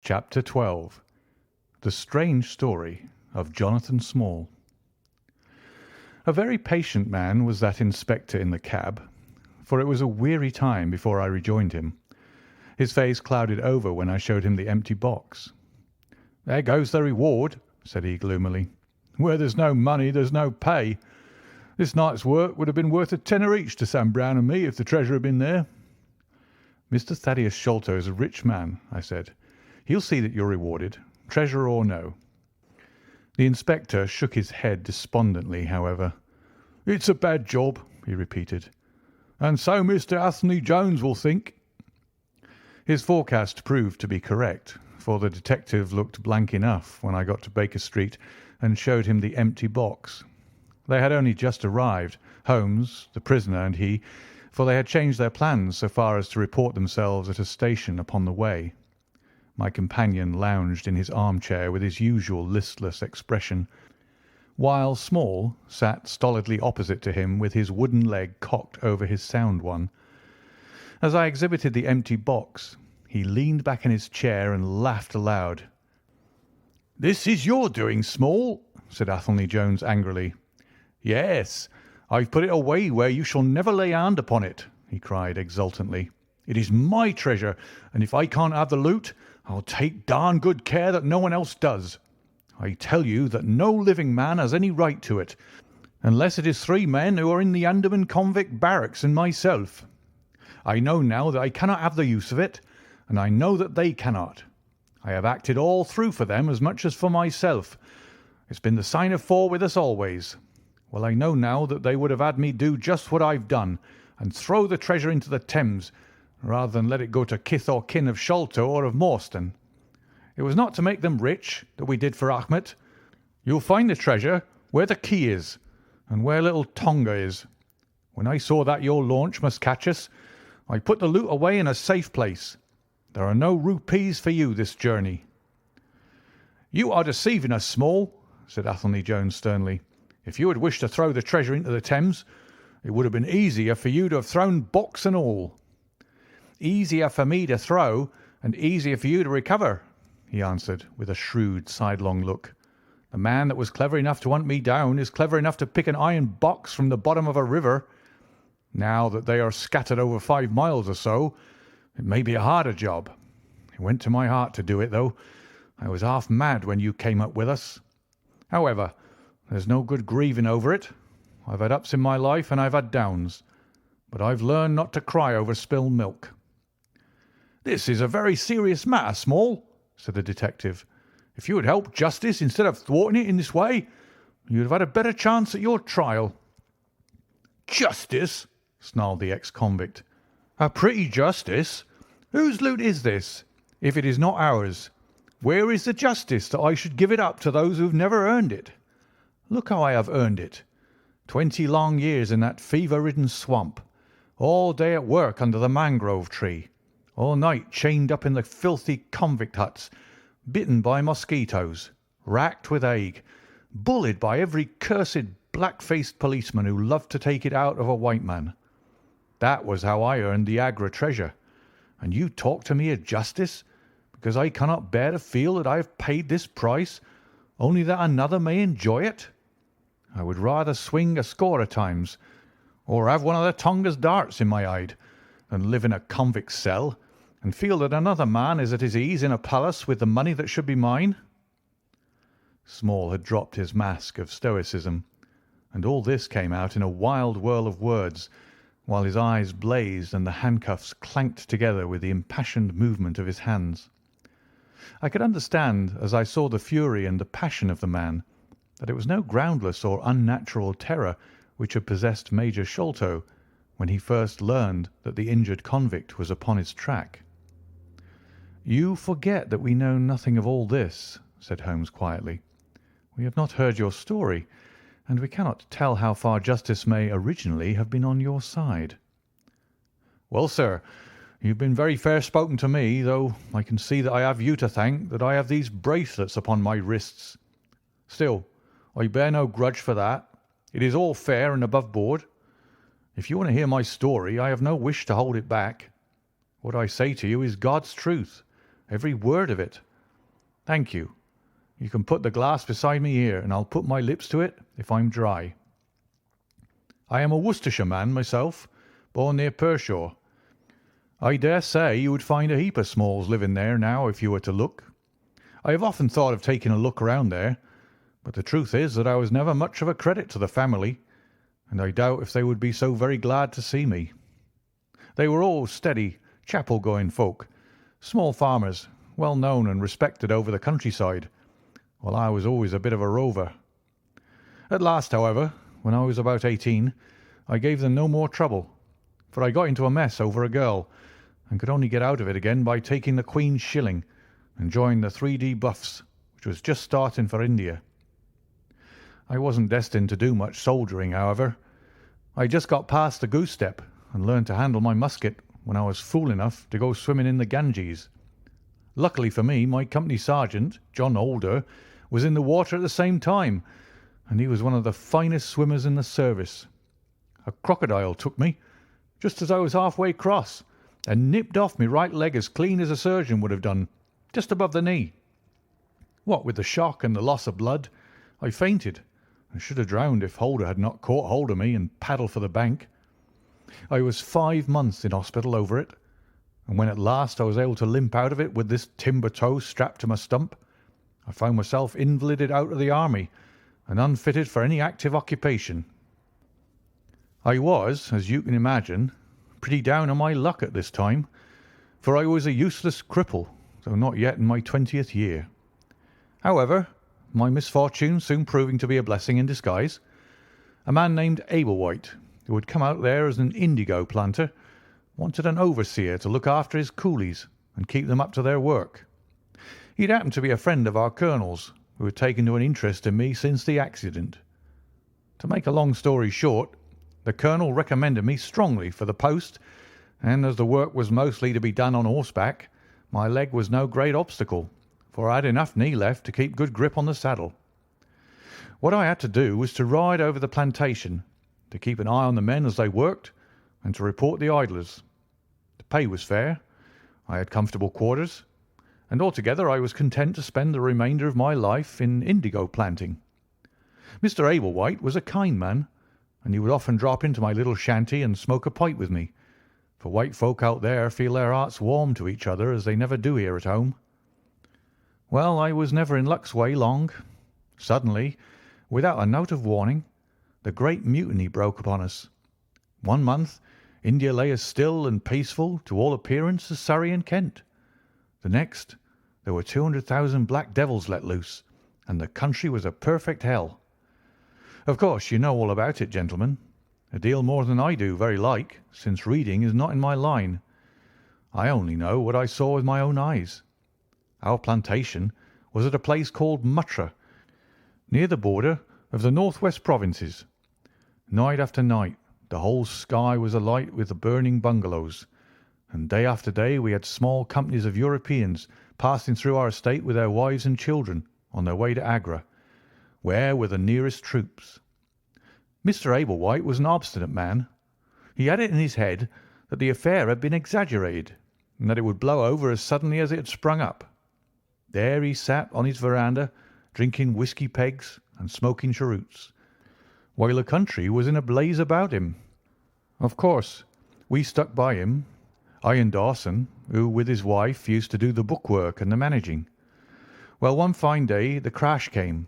Chapter 12. The Strange Story of Jonathan Small. A very patient man was that inspector in the cab, for it was a weary time before I rejoined him. His face clouded over when I showed him the empty box. "There goes the reward," said he gloomily. "Where there's no money there's no pay. This night's work would have been worth a tenner each to Sam Brown and me if the treasure had been there." "Mr. Thaddeus Sholto is a rich man," I said. "He'll see that you're rewarded, treasure or no." The inspector shook his head despondently, however. "It's a bad job," he repeated, "and so Mr. Athelney Jones will think." His forecast proved to be correct, for the detective looked blank enough when I got to Baker Street and showed him the empty box. They had only just arrived, Holmes, the prisoner, and he, for they had changed their plans so far as to report themselves at a station upon the way. My companion lounged in his armchair with his usual listless expression, while Small sat stolidly opposite to him with his wooden leg cocked over his sound one. As I exhibited the empty box, he leaned back in his chair and laughed aloud. "This is your doing, Small," said Athelney Jones angrily. "Yes, I've put it away where you shall never lay hand upon it," he cried exultantly. "It is my treasure, and if I can't have the loot, I'll take darn good care that no one else does. I tell you that no living man has any right to it, unless it is 3 men who are in the Andaman convict barracks and myself. I know now that I cannot have the use of it, and I know that they cannot. I have acted all through for them as much as for myself. It's been the sign of 4 with us always. Well, I know now that they would have had me do just what I've done, and throw the treasure into the Thames, rather than let it go to kith or kin of Sholto or of Morstan. It was not to make them rich that we did for Achmet. You'll find the treasure where the key is, and where little Tonga is. When I saw that your launch must catch us, I put the loot away in a safe place. There are no rupees for you this journey." "You are deceiving us, Small," said Athelney Jones sternly. "If you had wished to throw the treasure into the Thames, it would have been easier for you to have thrown box and all." "Easier for me to throw and easier for you to recover," he answered, with a shrewd sidelong look. "The man that was clever enough to hunt me down is clever enough to pick an iron box from the bottom of a river. Now that they are scattered over 5 miles or so, it may be a harder job. It went to my heart to do it, though. I was half mad when you came up with us. However, there's no good grieving over it. I've had ups in my life and I've had downs, but I've learned not to cry over spilled milk." "This is a very serious matter, Small," said the detective. "If you had helped justice instead of thwarting it in this way, you'd have had a better chance at your trial." "Justice!" snarled the ex-convict. "A pretty justice! Whose loot is this, if it is not ours? Where is the justice that I should give it up to those who have never earned it? Look how I have earned it. 20 long years in that fever-ridden swamp, all day at work under the mangrove tree, all night chained up in the filthy convict huts, bitten by mosquitoes, racked with ague, bullied by every cursed black-faced policeman who loved to take it out of a white man. That was how I earned the Agra treasure. And you talk to me of justice, because I cannot bear to feel that I have paid this price, only that another may enjoy it. I would rather swing a score of times, or have one of the Tonga's darts in my hide, than live in a convict cell and feel that another man is at his ease in a palace with the money that should be mine." Small had dropped his mask of stoicism, and all this came out in a wild whirl of words, while his eyes blazed and the handcuffs clanked together with the impassioned movement of his hands. I could understand, as I saw the fury and the passion of the man, that it was no groundless or unnatural terror which had possessed Major Sholto when he first learned that the injured convict was upon his track. "You forget that we know nothing of all this," said Holmes quietly. "We have not heard your story, and we cannot tell how far justice may originally have been on your side." "Well, sir, you've been very fair spoken to me, though I can see that I have you to thank that I have these bracelets upon my wrists. Still, I bear no grudge for that. It is all fair and above board. If you want to hear my story, I have no wish to hold it back. What I say to you is God's truth, every word of it, Thank you. You can put the glass beside me here, and I'll put my lips to it if I'm dry. I am a Worcestershire man myself, born near Pershore. I dare say you would find a heap of Smalls living there now if you were to look. I have often thought of taking a look round there, but the truth is that I was never much of a credit to the family, and I doubt if they would be so very glad to see me. They were all steady, chapel-going folk, small farmers, well known and respected over the countryside, while I was always a bit of a rover. At last, however, when I was about 18, I gave them no more trouble, for I got into a mess over a girl, and could only get out of it again by taking the Queen's shilling and joined the 3D Buffs, which was just starting for India. I wasn't destined to do much soldiering, however. I just got past the goose step and learned to handle my musket when I was fool enough to go swimming in the Ganges. Luckily for me, my company sergeant, John Alder, was in the water at the same time, and he was one of the finest swimmers in the service. A crocodile took me, just as I was halfway across, and nipped off my right leg as clean as a surgeon would have done, just above the knee. What with the shock and the loss of blood, I fainted, and should have drowned if Holder had not caught hold of me and paddled for the bank. I was 5 months in hospital over it, and when at last I was able to limp out of it with this timber toe strapped to my stump, I found myself invalided out of the army and unfitted for any active occupation. I was, as you can imagine, pretty down on my luck at this time, for I was a useless cripple, though not yet in my 20th year. However, my misfortune soon proving to be a blessing in disguise, a man named Ablewhite, who had come out there as an indigo planter, wanted an overseer to look after his coolies and keep them up to their work. He'd happened to be a friend of our colonel's, who had taken to an interest in me since the accident. To make a long story short, the colonel recommended me strongly for the post, and as the work was mostly to be done on horseback, my leg was no great obstacle, for I had enough knee left to keep good grip on the saddle. What I had to do was to ride over the plantation, to keep an eye on the men as they worked, and to report the idlers. The pay was fair, I had comfortable quarters, and altogether I was content to spend the remainder of my life in indigo planting. Mr. Ablewhite was a kind man, and he would often drop into my little shanty and smoke a pipe with me, for white folk out there feel their hearts warm to each other as they never do here at home. Well, I was never in luck's way long. Suddenly, without a note of warning, the Great Mutiny broke upon us. 1 month, India lay as still and peaceful to all appearance as Surrey and Kent. The next, there were 200,000 black devils let loose, and the country was a perfect hell. Of course, you know all about it, gentlemen. A deal more than I do, very like, since reading is not in my line. I only know what I saw with my own eyes. Our plantation was at a place called Muttra, near the border of the northwest provinces. Night after night, the whole sky was alight with the burning bungalows, and day after day we had small companies of Europeans passing through our estate with their wives and children on their way to Agra, where were the nearest troops. Mr. Ablewhite was an obstinate man. He had it in his head that the affair had been exaggerated, and that it would blow over as suddenly as it had sprung up. There he sat on his veranda, drinking whisky pegs and smoking cheroots, while the country was in a blaze about him. Of course, we stuck by him, I and Dawson, who with his wife used to do the bookwork and the managing. Well, one fine day the crash came.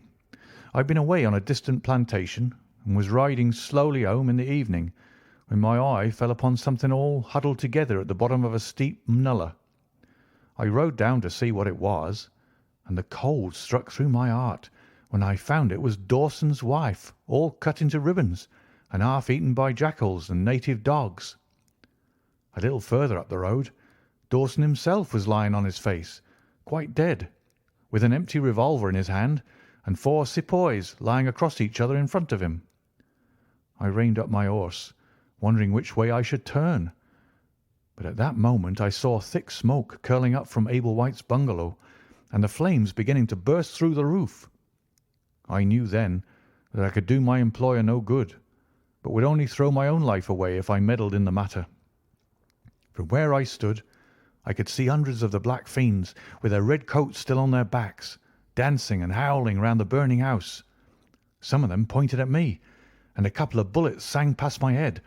I'd been away on a distant plantation and was riding slowly home in the evening when my eye fell upon something all huddled together at the bottom of a steep nullah. I rode down to see what it was, and the cold struck through my heart when I found it was Dawson's wife, all cut into ribbons and half eaten by jackals and native dogs. A little further up the road, Dawson himself was lying on his face, quite dead, with an empty revolver in his hand and 4 sepoys lying across each other in front of him. I reined up my horse, wondering which way I should turn, but at that moment I saw thick smoke curling up from Ablewhite's bungalow, and the flames beginning to burst through the roof. I knew then that I could do my employer no good, but would only throw my own life away if I meddled in the matter. From where I stood, I could see hundreds of the black fiends, with their red coats still on their backs, dancing and howling round the burning house. Some of them pointed at me, and a couple of bullets sang past my head.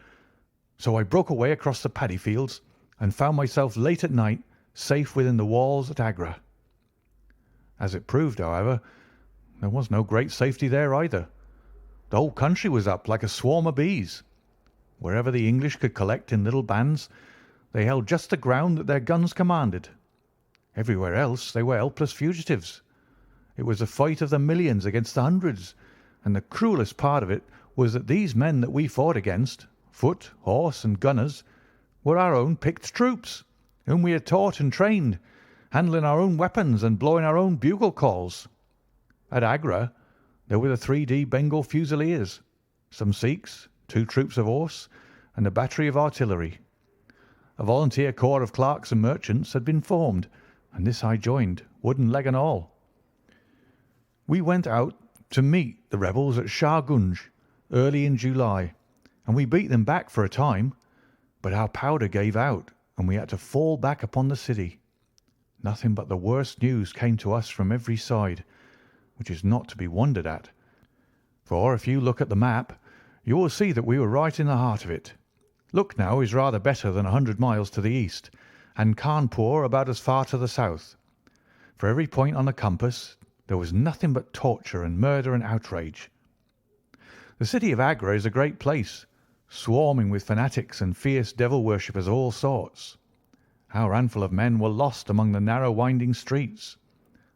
So I broke away across the paddy fields and found myself late at night safe within the walls at Agra. As it proved, however, there was no great safety there either. The whole country was up like a swarm of bees. Wherever the English could collect in little bands, they held just the ground that their guns commanded. Everywhere else they were helpless fugitives. It was a fight of the millions against the hundreds, and the cruellest part of it was that these men that we fought against, foot, horse, and gunners, were our own picked troops, whom we had taught and trained, handling our own weapons and blowing our own bugle calls. At Agra there were the 3D Bengal Fusiliers, some Sikhs, 2 troops of horse, and a battery of artillery. A volunteer corps of clerks and merchants had been formed, and this I joined, wooden leg and all. We went out to meet the rebels at Shah Gunj early in July, and we beat them back for a time, but our powder gave out, and we had to fall back upon the city. Nothing but the worst news came to us from every side, which is not to be wondered at, for if you look at the map, you will see that we were right in the heart of it. Lucknow is rather better than 100 miles to the east, and Cawnpore about as far to the south. For every point on the compass there was nothing but torture and murder and outrage. The city of Agra is a great place, swarming with fanatics and fierce devil worshippers of all sorts. Our handful of men were lost among the narrow winding streets.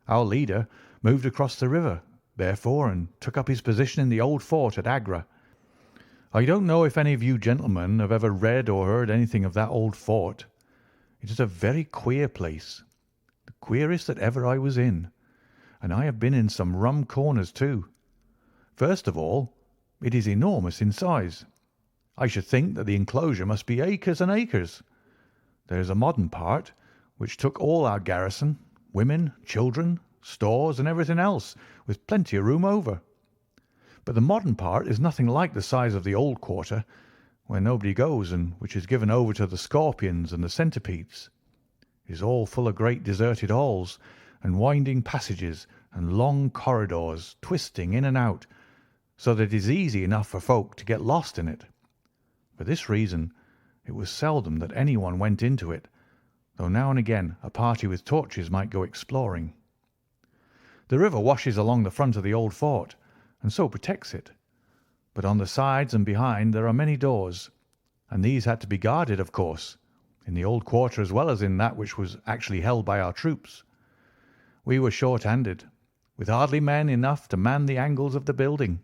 Our leader moved across the river, therefore, and took up his position in the old fort at Agra. I don't know if any of you gentlemen have ever read or heard anything of that old fort. It is a very queer place, the queerest that ever I was in, and I have been in some rum corners too. First of all, it is enormous in size. I should think that the enclosure must be acres and acres. There is a modern part, which took all our garrison, women, children, stores, and everything else, with plenty of room over. But the modern part is nothing like the size of the old quarter, where nobody goes, and which is given over to the scorpions and the centipedes. It is all full of great deserted halls, and winding passages, and long corridors, twisting in and out, so that it is easy enough for folk to get lost in it. For this reason, it was seldom that anyone went into it, though now and again a party with torches might go exploring. The river washes along the front of the old fort, and so protects it. But on the sides and behind there are many doors, and these had to be guarded, of course, in the old quarter as well as in that which was actually held by our troops. We were short-handed, with hardly men enough to man the angles of the building,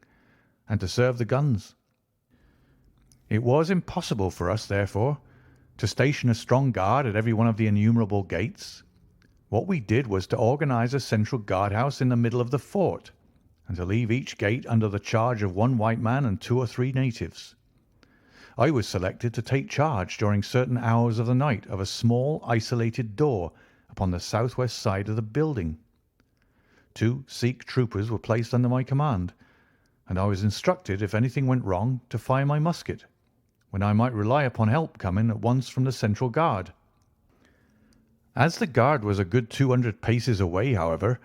and to serve the guns. It was impossible for us, therefore, to station a strong guard at every one of the innumerable gates. What we did was to organize a central guardhouse in the middle of the fort, and to leave each gate under the charge of one white man and 2 or 3 natives. I was selected to take charge during certain hours of the night of a small isolated door upon the southwest side of the building. 2 Sikh troopers were placed under my command, and I was instructed, if anything went wrong, to fire my musket, when I might rely upon help coming at once from the central guard. As the guard was a good 200 paces away, however,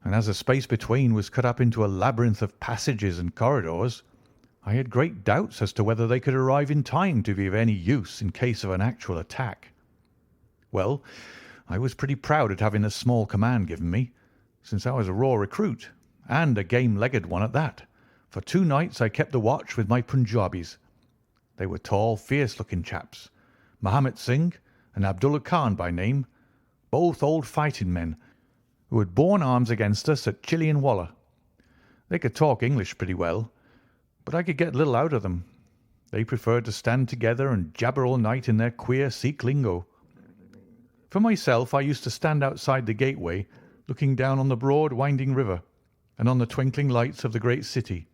and as the space between was cut up into a labyrinth of passages and corridors, I had great doubts as to whether they could arrive in time to be of any use in case of an actual attack. Well, I was pretty proud at having a small command given me, since I was a raw recruit, and a game-legged one at that. For 2 nights I kept the watch with my Punjabis. They were tall, fierce-looking chaps, Mahomet Singh and Abdullah Khan by name, both old fighting men, who had borne arms against us at Chilianwalla. They could talk English pretty well, but I could get little out of them. They preferred to stand together and jabber all night in their queer Sikh lingo. For myself, I used to stand outside the gateway, looking down on the broad winding river and on the twinkling lights of the great city.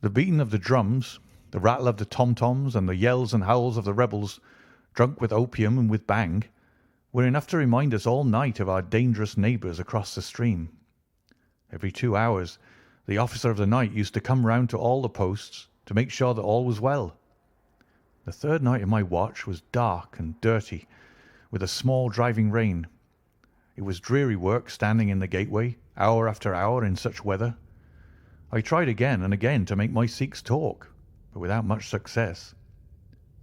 The beating of the drums, the rattle of the tom-toms, and the yells and howls of the rebels, drunk with opium and with bang, were enough to remind us all night of our dangerous neighbours across the stream. Every 2 hours the officer of the night used to come round to all the posts to make sure that all was well. The 3rd night of my watch was dark and dirty, with a small driving rain. It was dreary work standing in the gateway, hour after hour, in such weather. I tried again and again to make my Sikhs talk, but without much success.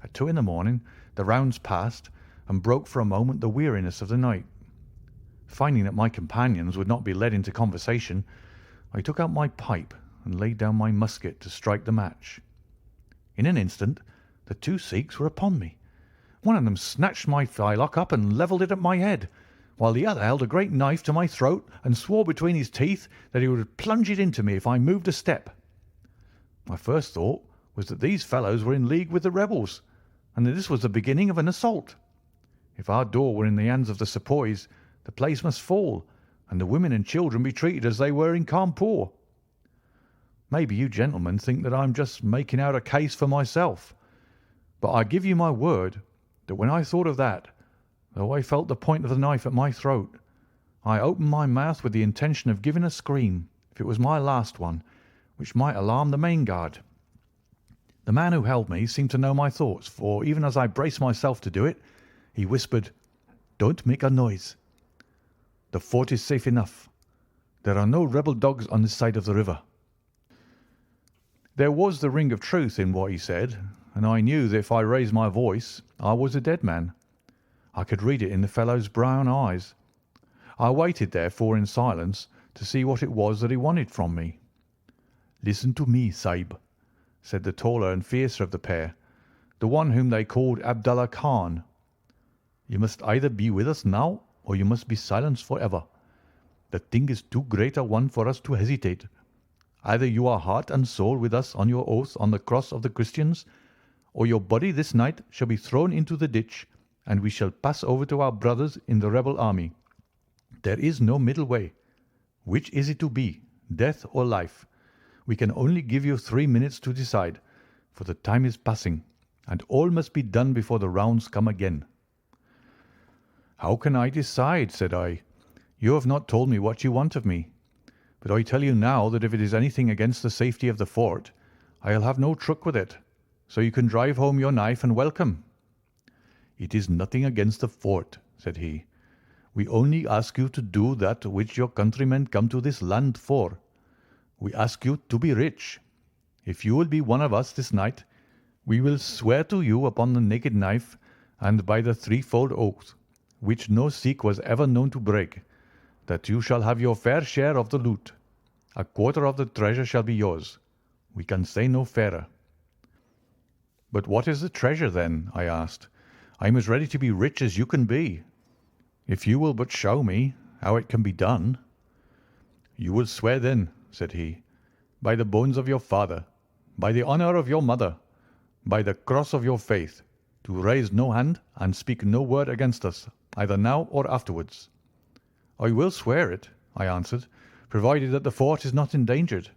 At 2 in the morning the rounds passed and broke for a moment the weariness of the night. Finding that my companions would not be led into conversation, I took out my pipe and laid down my musket to strike the match. In an instant the 2 Sikhs were upon me. One of them snatched my firelock up and levelled it at my head, while the other held a great knife to my throat and swore between his teeth that he would plunge it into me if I moved a step. My first thought was that these fellows were in league with the rebels, and that this was the beginning of an assault. If our door were in the hands of the sepoys, the place must fall, and the women and children be treated as they were in Cawnpore. Maybe you gentlemen think that I'm just making out a case for myself, but I give you my word that when I thought of that, though I felt the point of the knife at my throat, I opened my mouth with the intention of giving a scream, if it was my last one, which might alarm the main guard. The man who held me seemed to know my thoughts, for even as I braced myself to do it, he whispered, "Don't make a noise. The fort is safe enough. There are no rebel dogs on this side of the river." There was the ring of truth in what he said, and I knew that if I raised my voice I was a dead man. I could read it in the fellow's brown eyes. I waited, therefore, in silence to see what it was that he wanted from me. "Listen to me, Sahib," said the taller and fiercer of the pair, the one whom they called Abdullah Khan. "You must either be with us now or you must be silenced for ever. The thing is too great a one for us to hesitate. Either you are heart and soul with us on your oath on the cross of the Christians, or your body this night shall be thrown into the ditch, and we shall pass over to our brothers in the rebel army. There is no middle way. Which is it to be, death or life? We can only give you 3 minutes to decide, for the time is passing, and all must be done before the rounds come again." "How can I decide?" said I. "You have not told me what you want of me. But I tell you now that if it is anything against the safety of the fort, I'll have no truck with it, so you can drive home your knife and welcome." "It is nothing against the fort," said he. "We only ask you to do that which your countrymen come to this land for. We ask you to be rich. If you will be one of us this night, we will swear to you upon the naked knife and by the threefold oath, which no Sikh was ever known to break, that you shall have your fair share of the loot. A quarter of the treasure shall be yours. We can say no fairer." "But what is the treasure, then?" I asked. "I am as ready to be rich as you can be, if you will but show me how it can be done." "You will swear, then," said he, "by the bones of your father, by the honour of your mother, by the cross of your faith, to raise no hand and speak no word against us, either now or afterwards." "I will swear it," I answered, "provided that the fort is not endangered."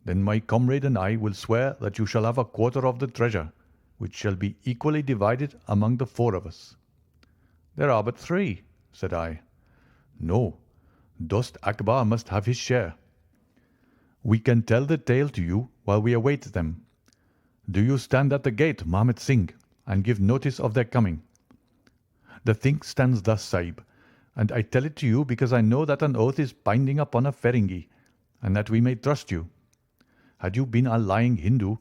"Then my comrade and I will swear that you shall have a quarter of the treasure, which shall be equally divided among the 4 of us." "There are but 3," said I. "No, Dost Akbar must have his share." "We can tell the tale to you while we await them. Do you stand at the gate, Mahmud Singh, and give notice of their coming." "The thing stands thus, Sahib, and I tell it to you because I know that an oath is binding upon a Feringi, and that we may trust you. Had you been a lying Hindu,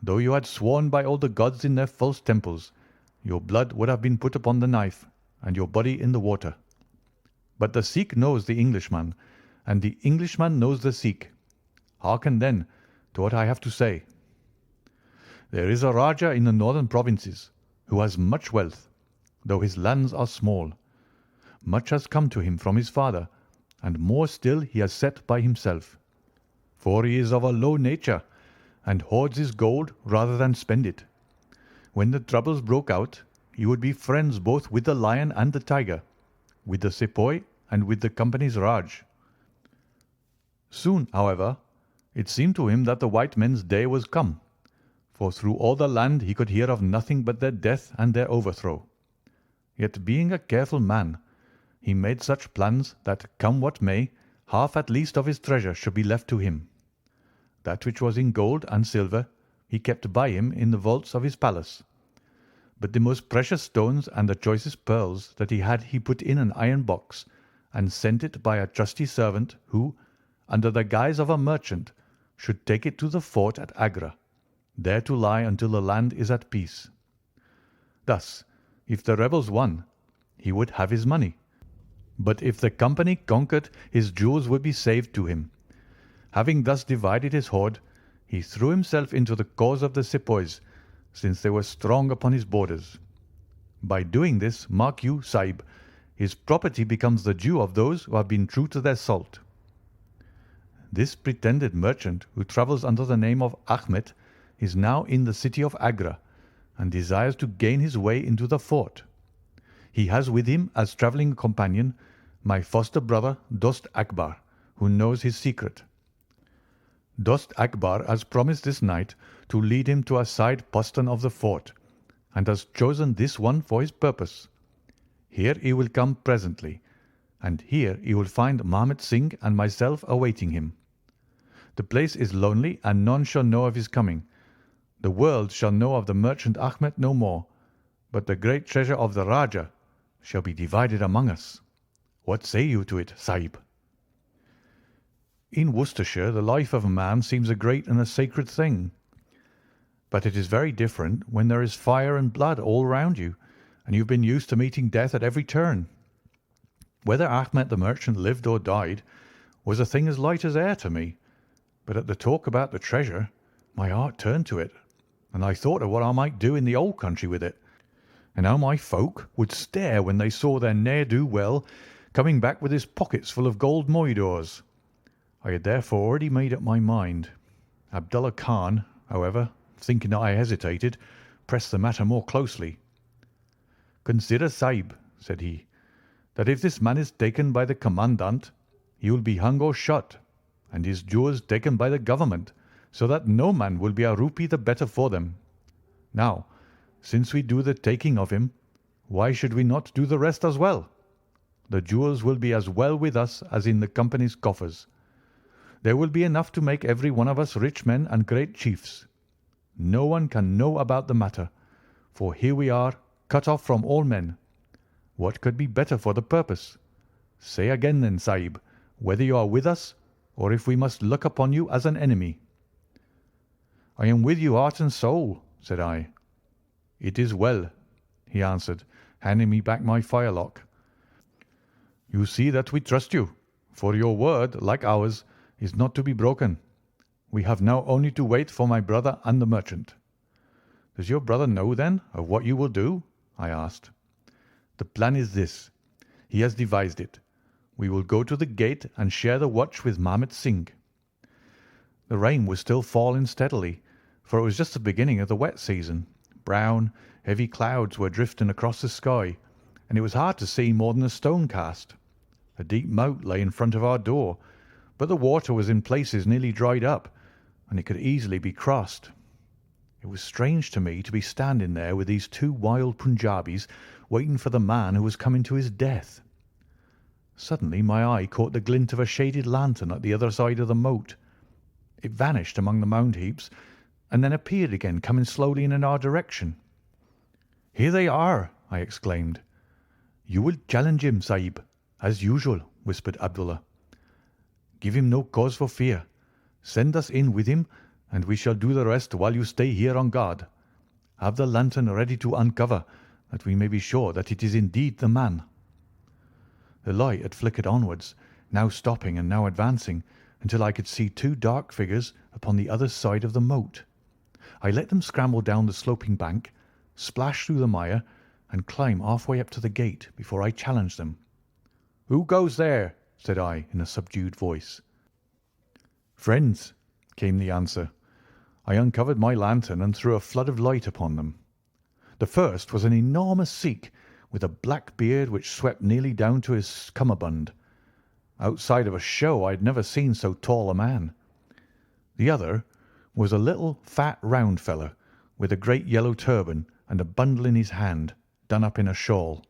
though you had sworn by all the gods in their false temples, your blood would have been put upon the knife, and your body in the water. But the Sikh knows the Englishman, and the Englishman knows the Sikh. Hearken, then, to what I have to say. There is a Rajah in the northern provinces who has much wealth, though his lands are small. Much has come to him from his father, and more still he has set by himself. For he is of a low nature, and hoards his gold rather than spend it. When the troubles broke out, he would be friends both with the lion and the tiger, with the sepoy and with the company's Raj. Soon, however, it seemed to him that the white men's day was come, for through all the land he could hear of nothing but their death and their overthrow. Yet being a careful man, he made such plans that, come what may, half at least of his treasure should be left to him. That which was in gold and silver he kept by him in the vaults of his palace. but the most precious stones and the choicest pearls that he put in an iron box, and sent it by a trusty servant who, under the guise of a merchant, should take it to the fort at Agra, there to lie until the land is at peace. Thus, if the rebels won, he would have his money, but if the company conquered, his jewels would be saved to him. Having thus divided his hoard, he threw himself into the cause of the sepoys, since they were strong upon his borders. By doing this, mark you, Sahib, his property becomes the due of those who have been true to their salt. This pretended merchant, who travels under the name of Ahmed, is now in the city of Agra, and desires to gain his way into the fort. He has with him as travelling companion my foster brother Dost Akbar, who knows his secret. Dost Akbar has promised this night to lead him to a side postern of the fort, and has chosen this one for his purpose. Here he will come presently, and here he will find Mahmud Singh and myself awaiting him. The place is lonely, and none shall know of his coming. The world shall know of the merchant Ahmed no more, but the great treasure of the Rajah shall be divided among us. What say you to it, Sahib? In Worcestershire the life of a man seems a great and a sacred thing, but it is very different when there is fire and blood all round you, and you have been used to meeting death at every turn. Whether Ahmed the merchant lived or died was a thing as light as air to me, but at the talk about the treasure my heart turned to it, and I thought of what I might do in the old country with it, and how my folk would stare when they saw their ne'er-do-well coming back with his pockets full of gold moidores. I had therefore already made up my mind. Abdullah Khan, however, thinking that I hesitated, pressed the matter more closely. "Consider, Sahib," said he, "that if this man is taken by the commandant, he will be hung or shot, and his jewels taken by the government, so that no man will be a rupee the better for them. Now, since we do the taking of him, why should we not do the rest as well? The jewels will be as well with us as in the company's coffers. There will be enough to make every one of us rich men and great chiefs. No one can know about the matter, for here we are, cut off from all men. What could be better for the purpose? Say again then, Sahib, whether you are with us, or if we must look upon you as an enemy." "I am with you heart and soul," said I. "It is well," he answered, handing me back my firelock. "You see that we trust you, for your word, like ours, is not to be broken. We have now only to wait for my brother and the merchant." "Does your brother know, then, of what you will do?" I asked. "The plan is this. He has devised it. We will go to the gate and share the watch with Mahmud Singh." The rain was still falling steadily, for it was just the beginning of the wet season. Brown, heavy clouds were drifting across the sky, and it was hard to see more than a stone cast. A deep moat lay in front of our door, but the water was in places nearly dried up, and it could easily be crossed. It was strange to me to be standing there with these two wild Punjabis waiting for the man who was coming to his death. Suddenly my eye caught the glint of a shaded lantern at the other side of the moat. It vanished among the mound heaps, and then appeared again, coming slowly in our direction. "Here they are!" I exclaimed. "You will challenge him, Sahib, as usual," whispered Abdullah. "Give him no cause for fear. Send us in with him, and we shall do the rest while you stay here on guard. Have the lantern ready to uncover, that we may be sure that it is indeed the man." The light had flickered onwards, now stopping and now advancing, until I could see two dark figures upon the other side of the moat. I let them scramble down the sloping bank, splash through the mire, and climb halfway up to the gate before I challenged them. "Who goes there?" said I in a subdued voice. "Friends," came the answer. I uncovered my lantern and threw a flood of light upon them. The first was an enormous Sikh with a black beard which swept nearly down to his cummerbund. Outside of a show I had never seen so tall a man. The other was a little fat round fellow with a great yellow turban and a bundle in his hand, done up in a shawl.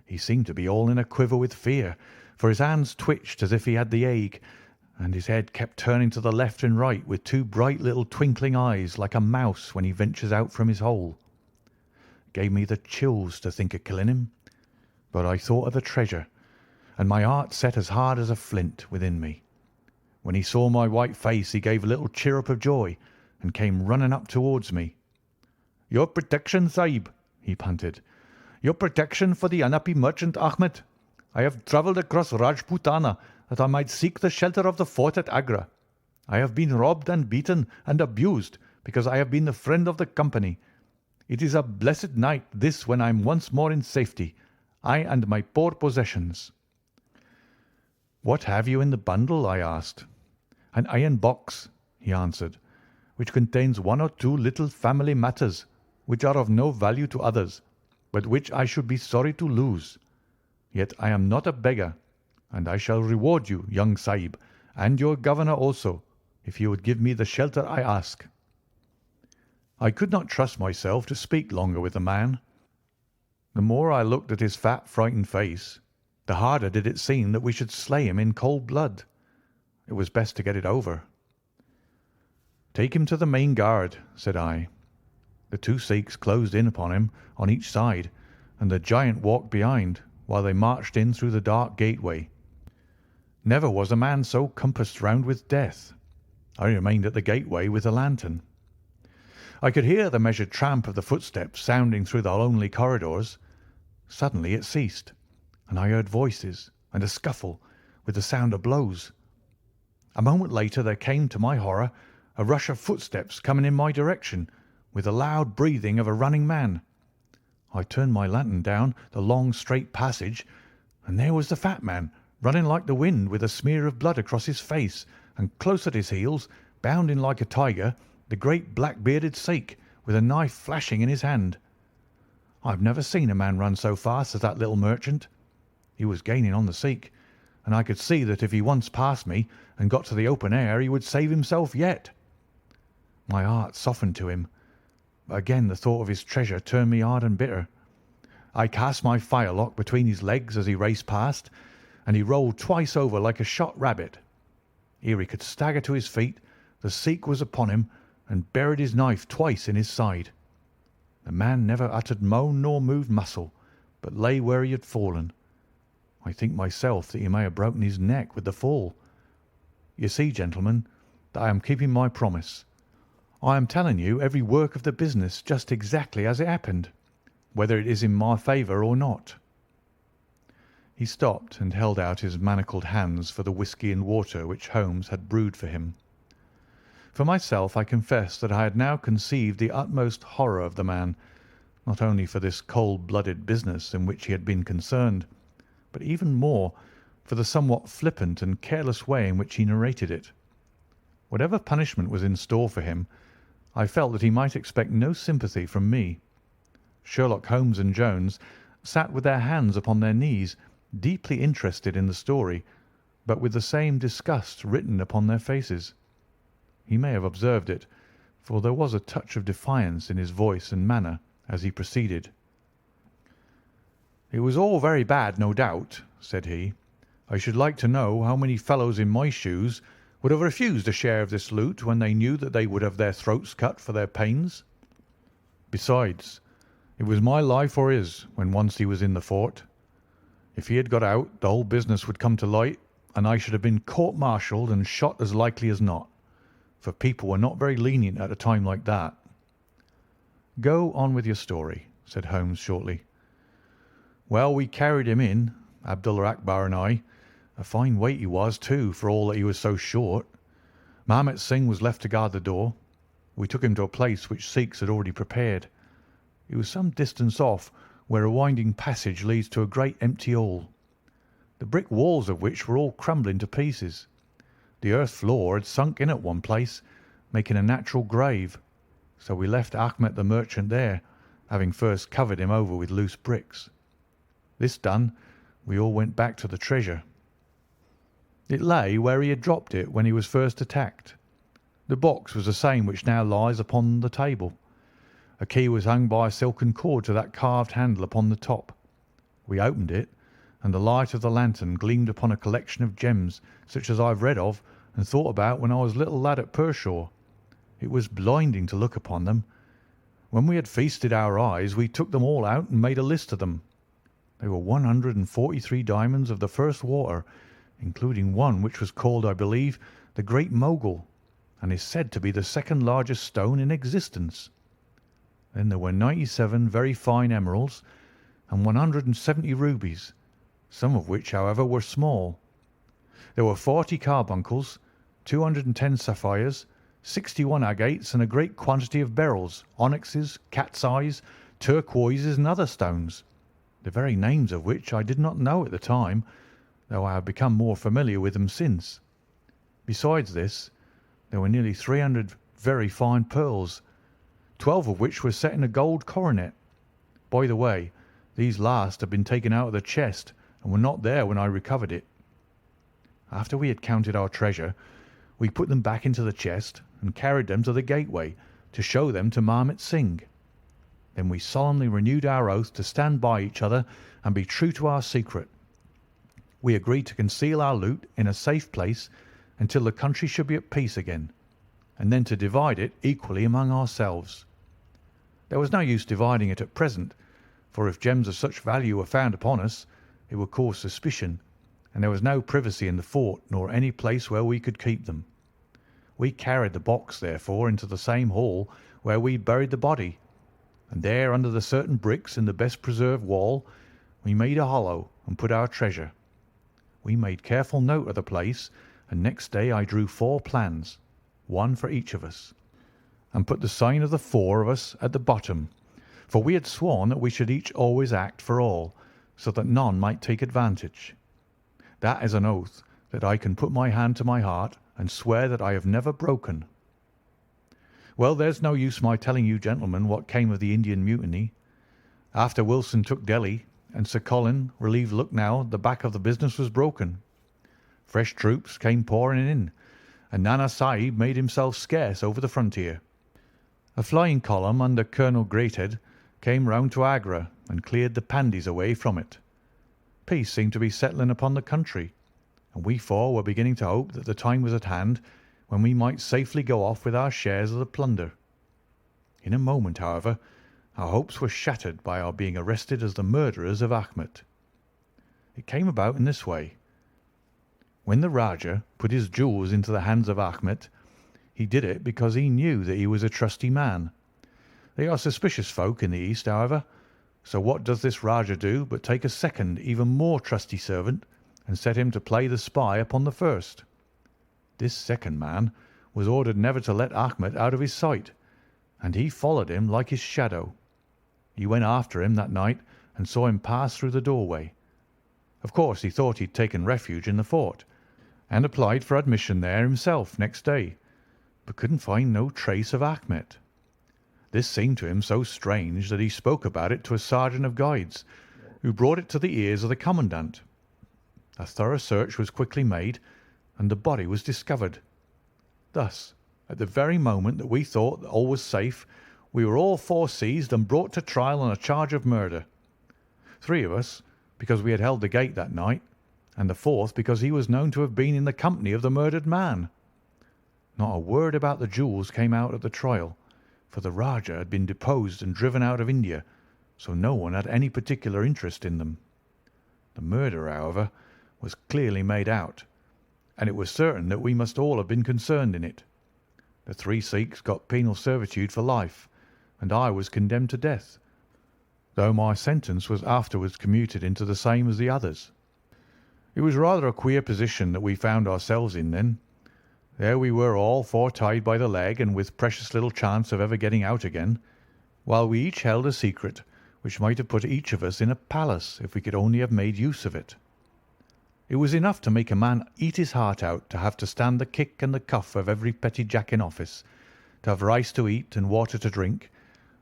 He seemed to be all in a quiver with fear, for his hands twitched as if he had the ague, and his head kept turning to the left and right with two bright little twinkling eyes like a mouse when he ventures out from his hole. gave me the chills to think of killing him, but I thought of the treasure, and my heart set as hard as a flint within me. When he saw my white face he gave a little chirrup of joy and came running up towards me. "Your protection, Sahib," he panted. "Your protection for the unhappy merchant Ahmed. I have travelled across Rajputana that I might seek the shelter of the fort at Agra. I have been robbed and beaten and abused because I have been the friend of the company. It is a blessed night this when I am once more in safety, I and my poor possessions." "What have you in the bundle?" I asked. "An iron box," he answered, "which contains one or two little family matters which are of no value to others, but which I should be sorry to lose. Yet I am not a beggar, and I shall reward you, young Sahib, and your governor also, if you would give me the shelter I ask." I could not trust myself to speak longer with the man. The more I looked at his fat, frightened face, the harder did it seem that we should slay him in cold blood. It was best to get it over. "Take him to the main guard," said I. The two Sikhs closed in upon him on each side, and the giant walked behind while they marched in through the dark gateway. Never was a man so compassed round with death. I remained at the gateway with the lantern. I could hear the measured tramp of the footsteps sounding through the lonely corridors. Suddenly it ceased, and I heard voices and a scuffle with the sound of blows. A moment later there came, to my horror, a rush of footsteps coming in my direction, with the loud breathing of a running man. I turned my lantern down the long straight passage, and there was the fat man, running like the wind with a smear of blood across his face, and close at his heels, bounding like a tiger, the great black-bearded Sikh, with a knife flashing in his hand. I have never seen a man run so fast as that little merchant. He was gaining on the Sikh, and I could see that if he once passed me and got to the open air he would save himself yet. My heart softened to him, but again the thought of his treasure turned me hard and bitter. I cast my firelock between his legs as he raced past, and he rolled twice over like a shot rabbit. Ere he could stagger to his feet, the Sikh was upon him and buried his knife twice in his side. The man never uttered moan nor moved muscle, but lay where he had fallen. I think myself that he may have broken his neck with the fall. You see, gentlemen, that I am keeping my promise. I am telling you every work of the business just exactly as it happened, whether it is in my favour or not." He stopped and held out his manacled hands for the whisky and water which Holmes had brewed for him. For myself, I confess that I had now conceived the utmost horror of the man, not only for this cold-blooded business in which he had been concerned, but even more for the somewhat flippant and careless way in which he narrated it. Whatever punishment was in store for him, I felt that he might expect no sympathy from me. Sherlock Holmes and Jones sat with their hands upon their knees, deeply interested in the story, but with the same disgust written upon their faces. He may have observed it, for there was a touch of defiance in his voice and manner as he proceeded. "It was all very bad, no doubt," said he. "I should like to know how many fellows in my shoes would have refused a share of this loot when they knew that they would have their throats cut for their pains. Besides, it was my life or his when once he was in the fort. If he had got out, the whole business would come to light, and I should have been court-martialed and shot as likely as not, for people were not very lenient at a time like that." "Go on with your story," said Holmes shortly. "Well, we carried him in, Abdullah Akbar and I. A fine weight he was, too, for all that he was so short. Mahomet Singh was left to guard the door. We took him to a place which Sikhs had already prepared. It was some distance off, where a winding passage leads to a great empty hall, the brick walls of which were all crumbling to pieces. The earth floor had sunk in at one place, making a natural grave, so we left Ahmed the merchant there, having first covered him over with loose bricks. This done, we all went back to the treasure. It lay where he had dropped it when he was first attacked. The box was the same which now lies upon the table. A key was hung by a silken cord to that carved handle upon the top. We opened it, and the light of the lantern gleamed upon a collection of gems such as I have read of and thought about when I was a little lad at Pershore. It was blinding to look upon them. When we had feasted our eyes, we took them all out and made a list of them. They were 143 diamonds of the first water, including one which was called, I believe, the Great Mogul, and is said to be the second largest stone in existence. Then there were 97 very fine emeralds and 170 rubies, some of which, however, were small. There were 40 carbuncles, 210 sapphires, 61 agates, and a great quantity of beryls, onyxes, cat's eyes, turquoises, and other stones, the very names of which I did not know at the time, though I have become more familiar with them since. Besides this, there were nearly 300 very fine pearls, 12 of which were set in a gold coronet. By the way, these last had been taken out of the chest and were not there when I recovered it. After we had counted our treasure, we put them back into the chest and carried them to the gateway to show them to Marmot Singh. Then we solemnly renewed our oath to stand by each other and be true to our secret. We agreed to conceal our loot in a safe place until the country should be at peace again, and then to divide it equally among ourselves. There was no use dividing it at present, for if gems of such value were found upon us, it would cause suspicion, and there was no privacy in the fort nor any place where we could keep them. We carried the box, therefore, into the same hall where we buried the body, and there, under the certain bricks in the best preserved wall, we made a hollow and put our treasure. We made careful note of the place, and next day I drew 4 plans, one for each of us, and put the sign of the 4 of us at the bottom, for we had sworn that we should each always act for all, so that none might take advantage. That is an oath that I can put my hand to my heart and swear that I have never broken. Well, there's no use my telling you, gentlemen, what came of the Indian mutiny. After Wilson took Delhi and Sir Colin relieved Lucknow, the back of the business was broken. Fresh troops came pouring in, and Nana Sahib made himself scarce over the frontier. A flying column under Colonel Greathead came round to Agra and cleared the Pandys away from it. Peace seemed to be settling upon the country, and we 4 were beginning to hope that the time was at hand when we might safely go off with our shares of the plunder. In a moment, however, our hopes were shattered by our being arrested as the murderers of Achmet. It came about in this way. When the Rajah put his jewels into the hands of Achmet, he did it because he knew that he was a trusty man. They are suspicious folk in the East, however, so what does this Rajah do but take a second, even more trusty servant and set him to play the spy upon the first? This second man was ordered never to let Achmet out of his sight, and he followed him like his shadow. He went after him that night and saw him pass through the doorway. Of course, he thought he'd taken refuge in the fort, and applied for admission there himself next day, but couldn't find no trace of Achmet. This seemed to him so strange that he spoke about it to a sergeant of guards, who brought it to the ears of the commandant. A thorough search was quickly made, and the body was discovered. Thus, at the very moment that we thought that all was safe, we were all 4 seized and brought to trial on a charge of murder. 3 of us, because we had held the gate that night, and the 4th because he was known to have been in the company of the murdered man. Not a word about the jewels came out at the trial, for the Rajah had been deposed and driven out of India, so no one had any particular interest in them. The murder, however, was clearly made out, and it was certain that we must all have been concerned in it. The 3 Sikhs got penal servitude for life, and I was condemned to death, though my sentence was afterwards commuted into the same as the others. It was rather a queer position that we found ourselves in then. There we were all 4 tied by the leg and with precious little chance of ever getting out again, while we each held a secret which might have put each of us in a palace if we could only have made use of it. It was enough to make a man eat his heart out to have to stand the kick and the cuff of every petty jack in office, to have rice to eat and water to drink,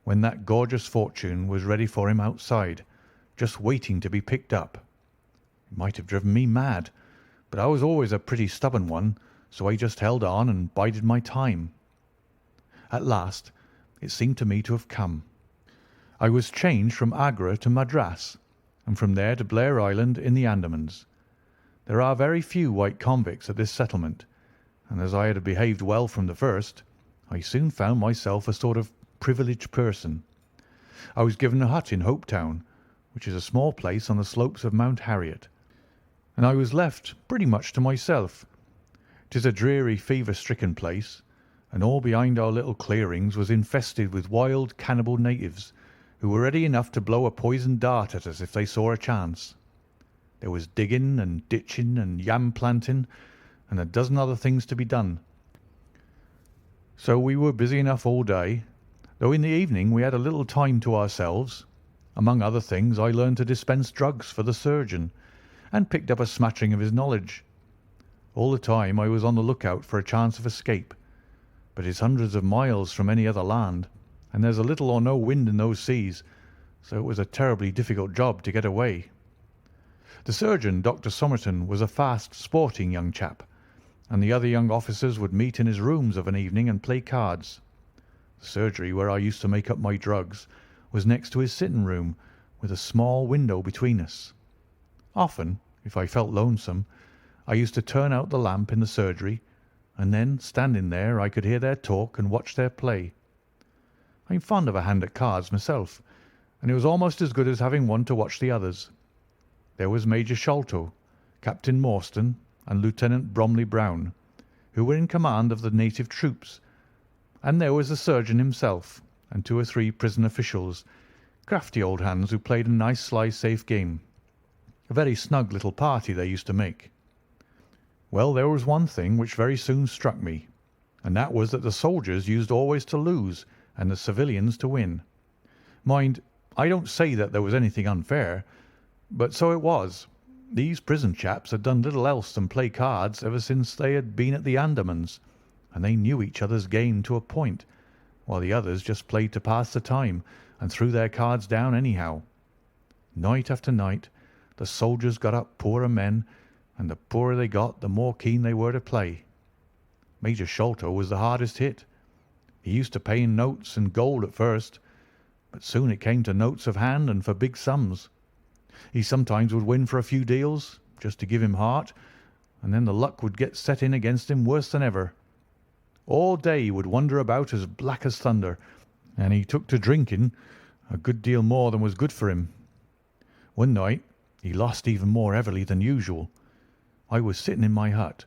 when that gorgeous fortune was ready for him outside, just waiting to be picked up. It might have driven me mad, but I was always a pretty stubborn one, so I just held on and bided my time. At last it seemed to me to have come. I was changed from Agra to Madras, and from there to Blair Island in the Andamans. There are very few white convicts at this settlement, and as I had behaved well from the first, I soon found myself a sort of privileged person. I was given a hut in Hopetown, which is a small place on the slopes of Mount Harriet, and I was left pretty much to myself. 'Tis a dreary, fever-stricken place, and all behind our little clearings was infested with wild, cannibal natives, who were ready enough to blow a poisoned dart at us if they saw a chance. There was digging and ditching and yam planting, and a dozen other things to be done. So we were busy enough all day, though in the evening we had a little time to ourselves. Among other things, I learned to dispense drugs for the surgeon, and picked up a smattering of his knowledge. All the time I was on the lookout for a chance of escape, but it's hundreds of miles from any other land, and there's a little or no wind in those seas, so it was a terribly difficult job to get away. The surgeon, Dr. Somerton, was a fast, sporting young chap, and the other young officers would meet in his rooms of an evening and play cards. The surgery, where I used to make up my drugs, was next to his sitting room, with a small window between us. Often, if I felt lonesome, I used to turn out the lamp in the surgery, and then, standing there, I could hear their talk and watch their play. I'm fond of a hand at cards myself, and it was almost as good as having one to watch the others. There was Major Sholto, Captain Morstan, and Lieutenant Bromley Brown, who were in command of the native troops, and there was the surgeon himself, and 2 or 3 prison officials, crafty old hands who played a nice, sly, safe game. A very snug little party they used to make. Well, there was one thing which very soon struck me, and that was that the soldiers used always to lose and the civilians to win. Mind, I don't say that there was anything unfair, but so it was. These prison chaps had done little else than play cards ever since they had been at the Andamans, and they knew each other's game to a point, while the others just played to pass the time and threw their cards down anyhow. Night after night, the soldiers got up poorer men, and the poorer they got, the more keen they were to play. Major Sholto was the hardest hit. He used to pay in notes and gold at first, but soon it came to notes of hand and for big sums. He sometimes would win for a few deals, just to give him heart, and then the luck would get set in against him worse than ever. All day he would wander about as black as thunder, and he took to drinking a good deal more than was good for him. One night he lost even more heavily than usual. I was sitting in my hut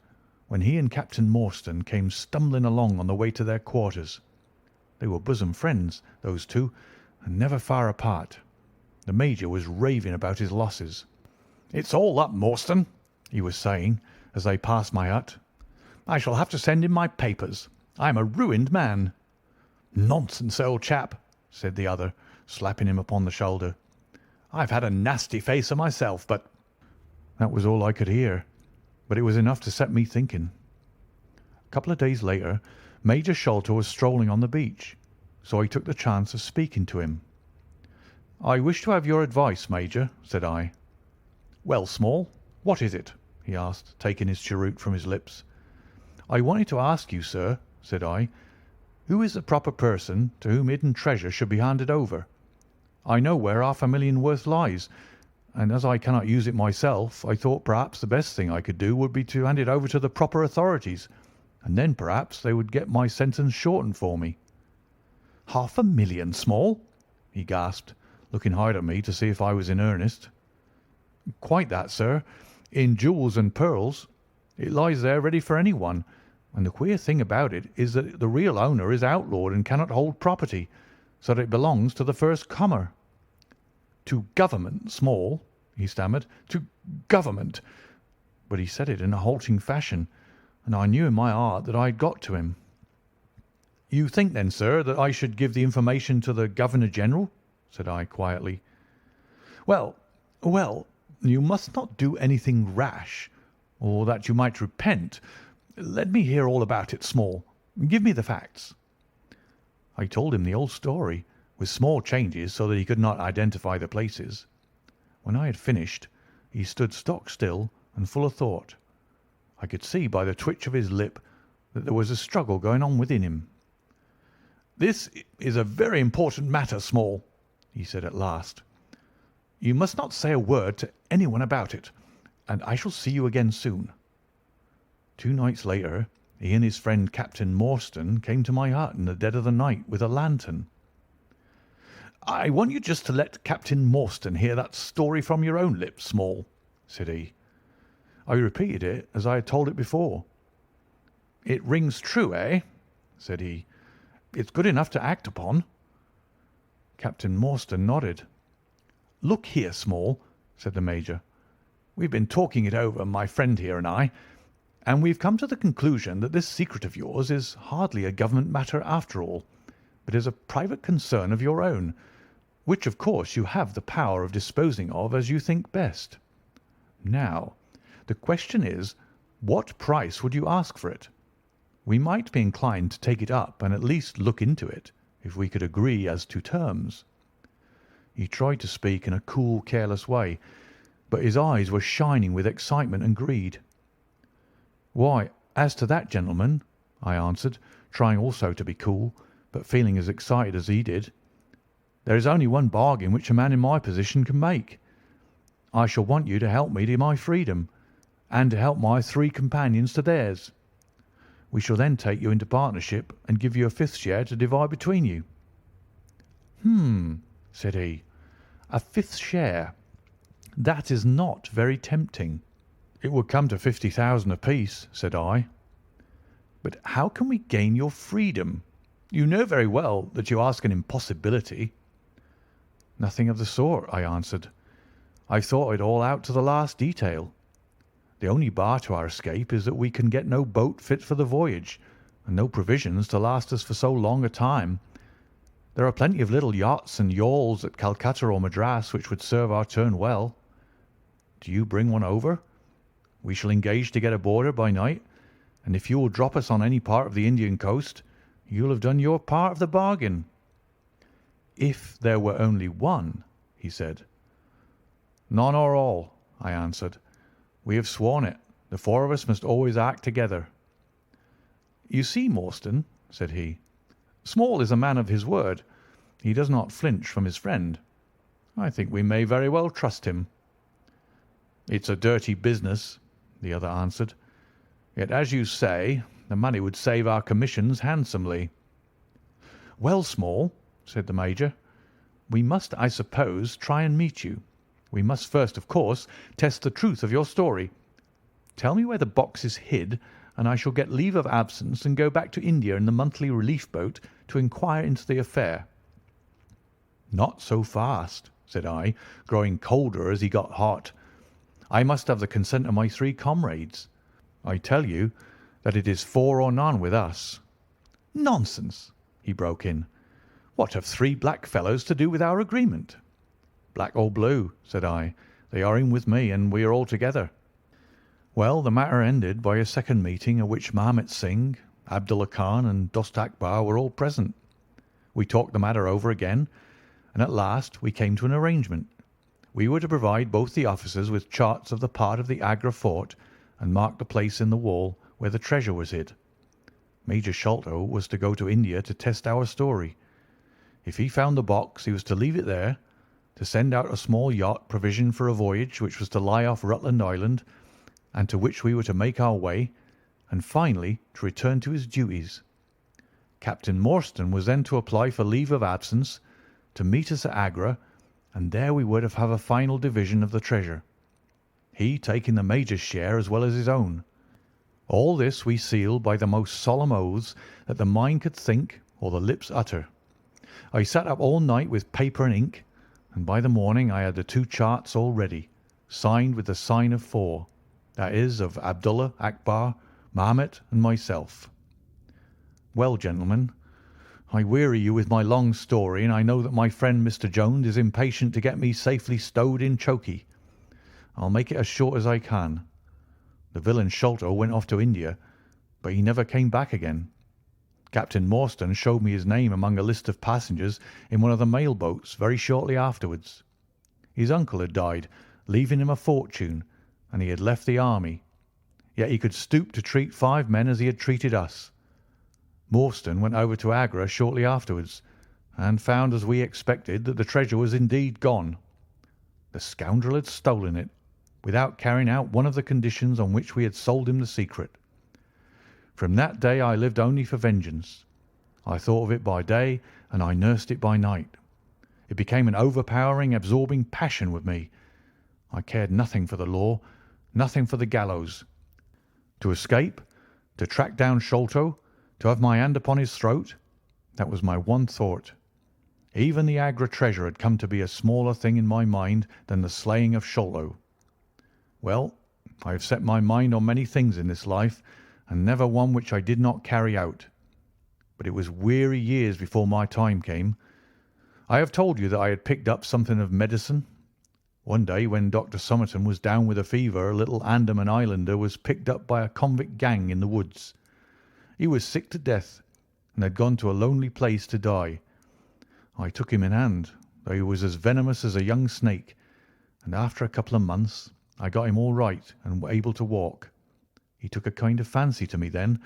when he and Captain Morstan came stumbling along on the way to their quarters. They were bosom friends, those two, and never far apart. The Major was raving about his losses. "It's all up, Morstan," he was saying, as they passed my hut. "I shall have to send in my papers. I am a ruined man." "Nonsense, old chap," said the other, slapping him upon the shoulder. "I've had a nasty facer myself, but—" That was all I could hear, but it was enough to set me thinking. A couple of days later, Major Sholto was strolling on the beach, so I took the chance of speaking to him. "I wish to have your advice, Major," said I. "Well, Small, what is it?" he asked, taking his cheroot from his lips. "I wanted to ask you, sir," said I, "who is the proper person to whom hidden treasure should be handed over? I know where £500,000 worth lies, and as I cannot use it myself, I thought perhaps the best thing I could do would be to hand it over to the proper authorities, and then perhaps they would get my sentence shortened for me." "£500,000, Small?" he gasped, looking hard at me to see if I was in earnest. "Quite that, sir, in jewels and pearls. It lies there ready for anyone, and the queer thing about it is that the real owner is outlawed and cannot hold property, so that it belongs to the first comer." "To government, Small," he stammered, "to government." But he said it in a halting fashion, and I knew in my heart that I had got to him. "You think then, sir, that I should give the information to the Governor-General?" said I quietly. Well, you must not do anything rash, or that you might repent. Let me hear all about it, Small. Give me the facts." I told him the old story, with small changes so that he could not identify the places. When I had finished, he stood stock still and full of thought. I could see by the twitch of his lip that there was a struggle going on within him. "This is a very important matter, Small," he said at last. "You must not say a word to anyone about it, and I shall see you again soon." 2 nights later, he and his friend Captain Morstan came to my hut in the dead of the night with a lantern. "I want you just to let Captain Morstan hear that story from your own lips, Small," said he. I repeated it as I had told it before. "It rings true, eh?" said he. "It's good enough to act upon." Captain Morstan nodded. "Look here, Small," said the Major. "We've been talking it over, my friend here and I, and we've come to the conclusion that this secret of yours is hardly a government matter after all, but is a private concern of your own, which of course you have the power of disposing of as you think best. Now, the question is, what price would you ask for it? We might be inclined to take it up and at least look into it, if we could agree as to terms." He tried to speak in a cool, careless way, but his eyes were shining with excitement and greed. "Why, as to that, gentlemen," I answered, trying also to be cool, but feeling as excited as he did, "there is only one bargain which a man in my position can make. I shall want you to help me to my freedom, and to help my 3 companions to theirs. We shall then take you into partnership and give you a 5th share to divide between you." Said he. "A 5th share. That is not very tempting." "It would come to 50,000 apiece," said I. "But how can we gain your freedom? You know very well that you ask an impossibility." "Nothing of the sort," I answered. "I've thought it all out to the last detail. The only bar to our escape is that we can get no boat fit for the voyage, and no provisions to last us for so long a time. There are plenty of little yachts and yawls at Calcutta or Madras which would serve our turn well. Do you bring one over? We shall engage to get aboard her by night, and if you will drop us on any part of the Indian coast, you'll have done your part of the bargain." "If there were only one," he said. "None or all," I answered. "We have sworn it. The 4 of us must always act together." "You see, Morstan," said he, "Small is a man of his word. He does not flinch from his friend. I think we may very well trust him." "It's a dirty business," the other answered. "Yet, as you say, the money would save our commissions handsomely." "Well, Small," said the Major, "we must, I suppose, try and meet you. We must first, of course, test the truth of your story. Tell me where the box is hid, and I shall get leave of absence and go back to India in the monthly relief boat to inquire into the affair." "Not so fast," said I, growing colder as he got hot. "I must have the consent of my 3 comrades. I tell you that it is 4 or none with us." "Nonsense!" he broke in. "What have 3 black fellows to do with our agreement?" "Black or blue," said I, "they are in with me, and we are all together." Well, the matter ended by a second meeting at which Mahomet Singh, Abdullah Khan, and Dost Akbar were all present. We talked the matter over again, and at last we came to an arrangement. We were to provide both the officers with charts of the part of the Agra fort and mark the place in the wall where the treasure was hid. Major Sholto was to go to India to test our story. If he found the box, he was to leave it there, to send out a small yacht provisioned for a voyage which was to lie off Rutland Island, and to which we were to make our way, and finally to return to his duties. Captain Morstan was then to apply for leave of absence, to meet us at Agra, and there we were to have a final division of the treasure, he taking the Major's share as well as his own. All this we sealed by the most solemn oaths that the mind could think or the lips utter. I sat up all night with paper and ink, and by the morning I had the 2 charts all ready, signed with the sign of 4. That is, of Abdullah, Akbar, Mahomet, and myself. Well, gentlemen, I weary you with my long story, and I know that my friend Mr. Jones is impatient to get me safely stowed in chokey. I'll make it as short as I can. The villain Sholto went off to India, but he never came back again. Captain Morstan showed me his name among a list of passengers in one of the mail boats very shortly afterwards. His uncle had died, leaving him a fortune, and he had left the army. Yet he could stoop to treat 5 men as he had treated us. Morstan went over to Agra shortly afterwards, and found, as we expected, that the treasure was indeed gone. The scoundrel had stolen it, without carrying out one of the conditions on which we had sold him the secret. From that day I lived only for vengeance. I thought of it by day, and I nursed it by night. It became an overpowering, absorbing passion with me. I cared nothing for the law, nothing for the gallows. To escape, to track down Sholto, to have my hand upon his throat, that was my one thought. Even the Agra treasure had come to be a smaller thing in my mind than the slaying of Sholto. Well, I have set my mind on many things in this life, and never one which I did not carry out. But it was weary years before my time came. I have told you that I had picked up something of medicine. One day, when Dr. Somerton was down with a fever, a little Andaman islander was picked up by a convict gang in the woods. He was sick to death, and had gone to a lonely place to die. I took him in hand, though he was as venomous as a young snake, and after a couple of months I got him all right and able to walk. He took a kind of fancy to me then,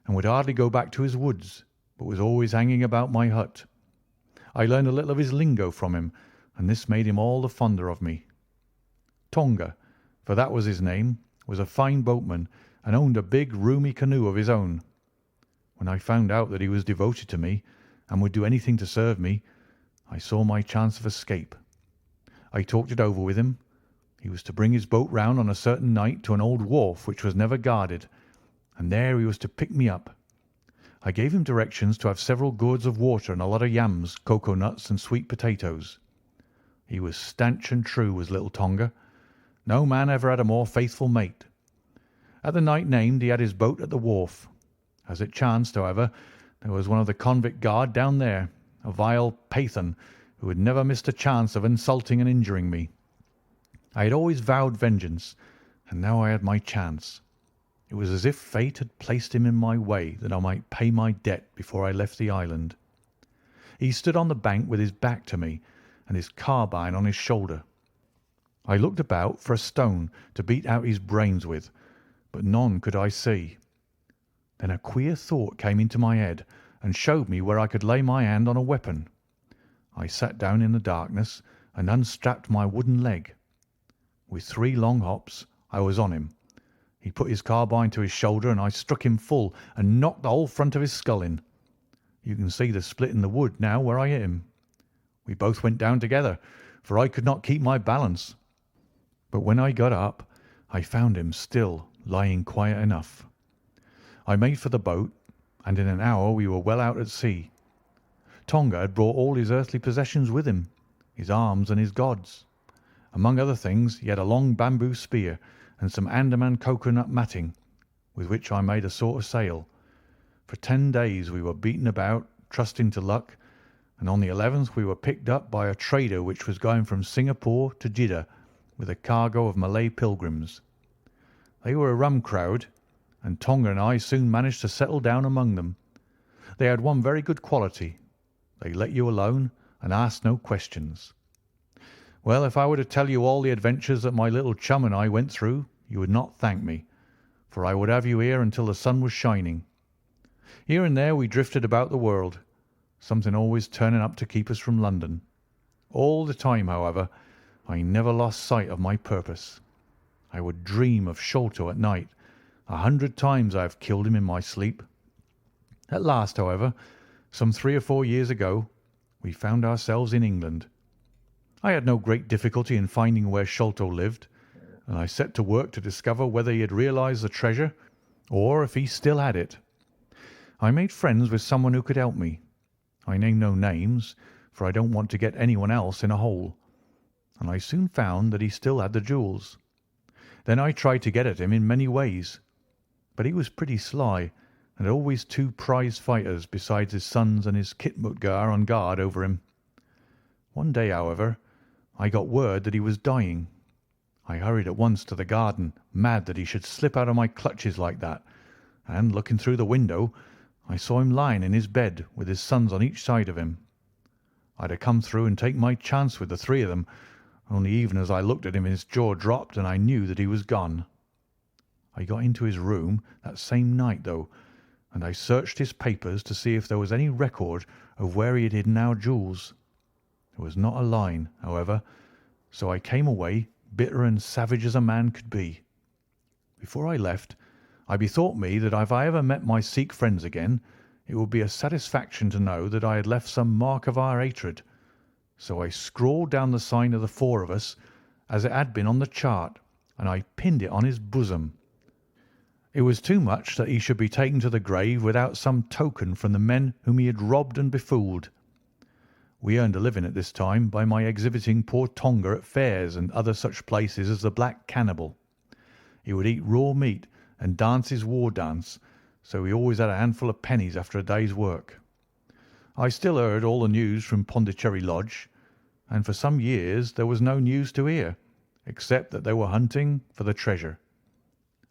and would hardly go back to his woods, but was always hanging about my hut. I learned a little of his lingo from him, and this made him all the fonder of me. Tonga, for that was his name, was a fine boatman, and owned a big, roomy canoe of his own. When I found out that he was devoted to me, and would do anything to serve me, I saw my chance of escape. I talked it over with him. He was to bring his boat round on a certain night to an old wharf which was never guarded, and there he was to pick me up. I gave him directions to have several gourds of water and a lot of yams, cocoa nuts, and sweet potatoes. He was stanch and true, was little Tonga. No man ever had a more faithful mate. At the night named he had his boat at the wharf. As it chanced, however, there was one of the convict guard down there, a vile Pathan, who had never missed a chance of insulting and injuring me. I had always vowed vengeance, and now I had my chance. It was as if fate had placed him in my way that I might pay my debt before I left the island. He stood on the bank with his back to me and his carbine on his shoulder. I looked about for a stone to beat out his brains with, but none could I see. Then a queer thought came into my head and showed me where I could lay my hand on a weapon. I sat down in the darkness and unstrapped my wooden leg. With 3 long hops I was on him. He put his carbine to his shoulder, and I struck him full and knocked the whole front of his skull in. You can see the split in the wood now where I hit him. We both went down together, for I could not keep my balance. But when I got up, I found him still lying quiet enough. I made for the boat, and in an hour we were well out at sea. Tonga had brought all his earthly possessions with him, his arms and his gods. Among other things, he had a long bamboo spear and some Andaman cocoa-nut matting, with which I made a sort of sail. For 10 days we were beaten about, trusting to luck, and on the 11th we were picked up by a trader which was going from Singapore to Jeddah with a cargo of Malay pilgrims. They were a rum crowd, and Tonga and I soon managed to settle down among them. They had one very good quality. They let you alone and asked no questions. Well, if I were to tell you all the adventures that my little chum and I went through, you would not thank me, for I would have you here until the sun was shining. Here and there we drifted about the world, something always turning up to keep us from London. All the time, however, I never lost sight of my purpose. I would dream of Sholto at night. 100 times I have killed him in my sleep. At last, however, some 3 or 4 years ago, we found ourselves in England. I had no great difficulty in finding where Sholto lived, and I set to work to discover whether he had realized the treasure or if he still had it. I made friends with someone who could help me. I name no names, for I don't want to get anyone else in a hole, and I soon found that he still had the jewels. Then I tried to get at him in many ways, but he was pretty sly, and had always 2 prize fighters besides his sons and his Khitmutgar on guard over him. One day, however, I got word that he was dying. I hurried at once to the garden, mad that he should slip out of my clutches like that, and, looking through the window, I saw him lying in his bed with his sons on each side of him. I'd have come through and take my chance with the 3 of them, only even as I looked at him his jaw dropped and I knew that he was gone. I got into his room that same night, though, and I searched his papers to see if there was any record of where he had hidden our jewels. There was not a line, however, so I came away bitter and savage as a man could be. Before I left, I bethought me that if I ever met my Sikh friends again, it would be a satisfaction to know that I had left some mark of our hatred, So I scrawled down the sign of the four of us as it had been on the chart, and I pinned it on his bosom. It was too much that he should be taken to the grave without some token from the men whom he had robbed and befooled. We earned a living at this time by my exhibiting poor Tonga at fairs and other such places as the Black Cannibal. He would eat raw meat and dance his war dance, so he always had a handful of pennies after a day's work. I still heard all the news from Pondicherry Lodge, and for some years there was no news to hear, except that they were hunting for the treasure.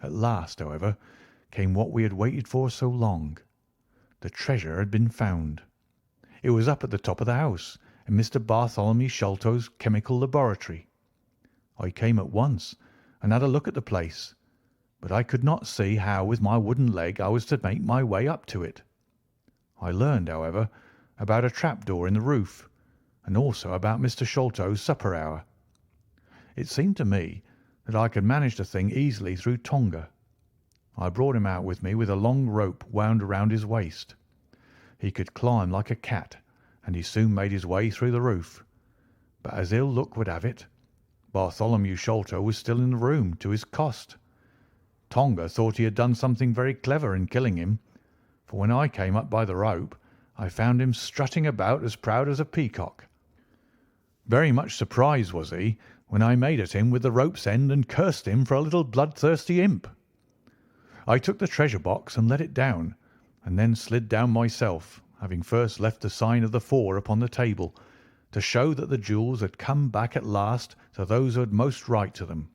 At last, however, came what we had waited for so long. The treasure had been found. It was up at the top of the house, in Mr. Bartholomew Sholto's chemical laboratory. I came at once and had a look at the place, but I could not see how with my wooden leg I was to make my way up to it. I learned, however, about a trapdoor in the roof, and also about Mr. Sholto's supper hour. It seemed to me that I could manage the thing easily through Tonga. I brought him out with me with a long rope wound around his waist. He could climb like a cat, and he soon made his way through the roof. But as ill luck would have it, Bartholomew Sholto was still in the room to his cost. Tonga thought he had done something very clever in killing him, for when I came up by the rope, I found him strutting about as proud as a peacock. Very much surprised was he when I made at him with the rope's end and cursed him for a little bloodthirsty imp. I took the treasure box and let it down, and then slid down myself, having first left the sign of the four upon the table, to show that the jewels had come back at last to those who had most right to them.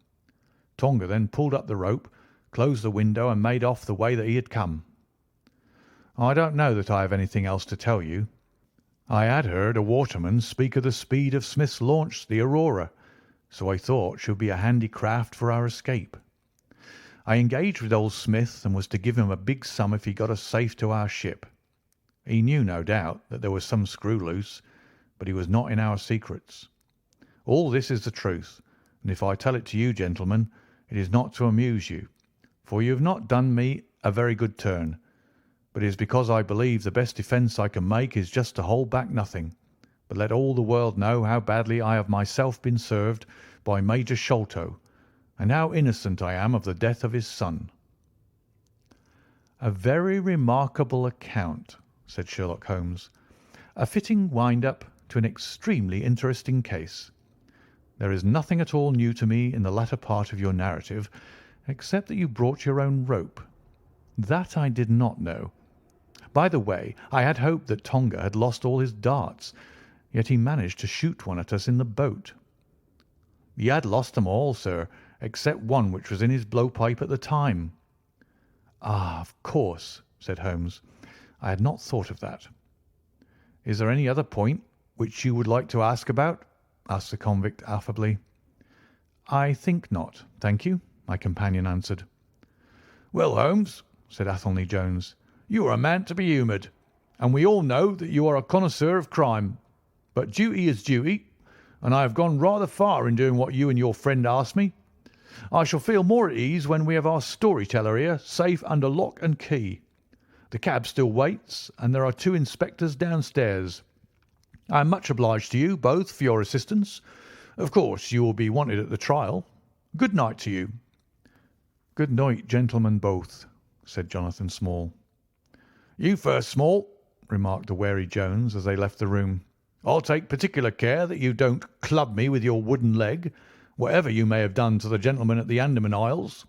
Tonga then pulled up the rope, closed the window, and made off the way that he had come. I don't know that I have anything else to tell you. I had heard a waterman speak of the speed of Smith's launch, the Aurora, so I thought she would be a handy craft for our escape. I engaged with old Smith and was to give him a big sum if he got us safe to our ship. He knew, no doubt, that there was some screw loose, but he was not in our secrets. All this is the truth, and if I tell it to you, gentlemen, it is not to amuse you, for you have not done me a very good turn, but it is because I believe the best defence I can make is just to hold back nothing, but let all the world know how badly I have myself been served by Major Sholto, and how innocent I am of the death of his son." "A very remarkable account," said Sherlock Holmes. "A fitting wind-up to an extremely interesting case. There is nothing at all new to me in the latter part of your narrative, except that you brought your own rope. That I did not know. By the way, I had hoped that Tonga had lost all his darts, yet he managed to shoot one at us in the boat." "He had lost them all, sir, except one which was in his blowpipe at the time." "Ah, of course," said Holmes. "I had not thought of that." "Is there any other point which you would like to ask about?" asked the convict affably. "I think not, thank you," my companion answered. "Well, Holmes," said Athelney Jones, "you are a man to be humoured, and we all know that you are a connoisseur of crime. But duty is duty, and I have gone rather far in doing what you and your friend asked me. I shall feel more at ease when we have our storyteller here safe under lock and key. The cab still waits, and there are 2 inspectors downstairs. I am much obliged to you both for your assistance. Of course, you will be wanted at the trial. Good night to you." "Good night, gentlemen both," said Jonathan Small. "You first, Small," remarked the wary Jones as they left the room. "I'll take particular care that you don't club me with your wooden leg, whatever you may have done to the gentleman at the Andaman Isles."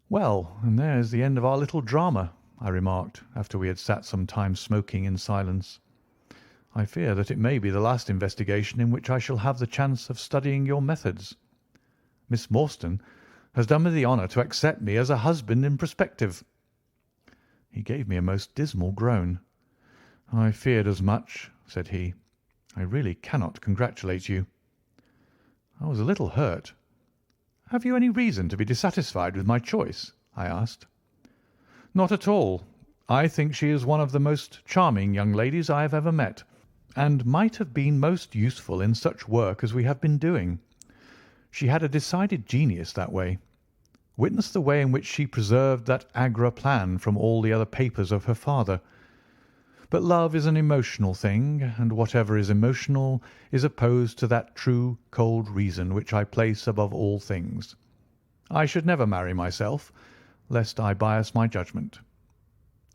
"Well, and there's the end of our little drama," I remarked, after we had sat some time smoking in silence. "I fear that it may be the last investigation in which I shall have the chance of studying your methods. Miss Morstan has done me the honour to accept me as a husband in prospective." He gave me a most dismal groan. "I feared as much," said he. "I really cannot congratulate you." I was a little hurt. "Have you any reason to be dissatisfied with my choice?" I asked. "Not at all. I think she is one of the most charming young ladies I have ever met, and might have been most useful in such work as we have been doing. She had a decided genius that way. Witness the way in which she preserved that Agra plan from all the other papers of her father. But love is an emotional thing, and whatever is emotional is opposed to that true, cold reason which I place above all things. I should never marry myself, lest I bias my judgment."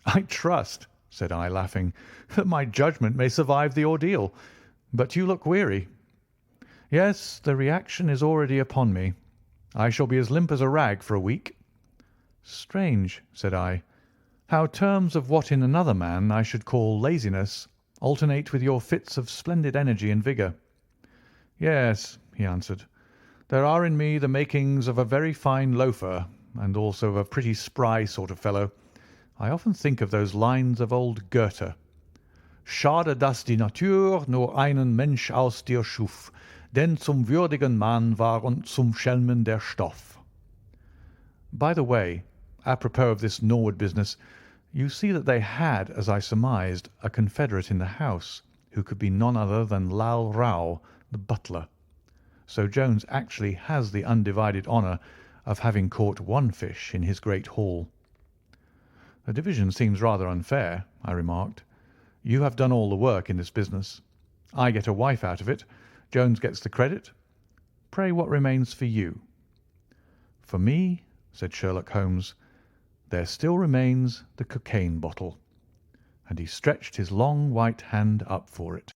"I trust," said I, laughing, "that my judgment may survive the ordeal. But you look weary." "Yes, the reaction is already upon me. I shall be as limp as a rag for a week." "Strange," said I, "how terms of what in another man I should call laziness alternate with your fits of splendid energy and vigour." "Yes," he answered, "there are in me the makings of a very fine loafer, and also of a pretty spry sort of fellow. I often think of those lines of old Goethe: Schade, dass die Natur nur einen Mensch aus dir schuf, denn zum würdigen Mann war und zum Schelmen der Stoff. By the way, apropos of this Norwood business, you see that they had, as I surmised, a confederate in the house, who could be none other than Lal Rao, the butler. So Jones actually has the undivided honour of having caught one fish in his great haul." "The division seems rather unfair," I remarked. "You have done all the work in this business. I get a wife out of it. Jones gets the credit. Pray, what remains for you?" "For me," said Sherlock Holmes, "there still remains the cocaine bottle." And he stretched his long white hand up for it.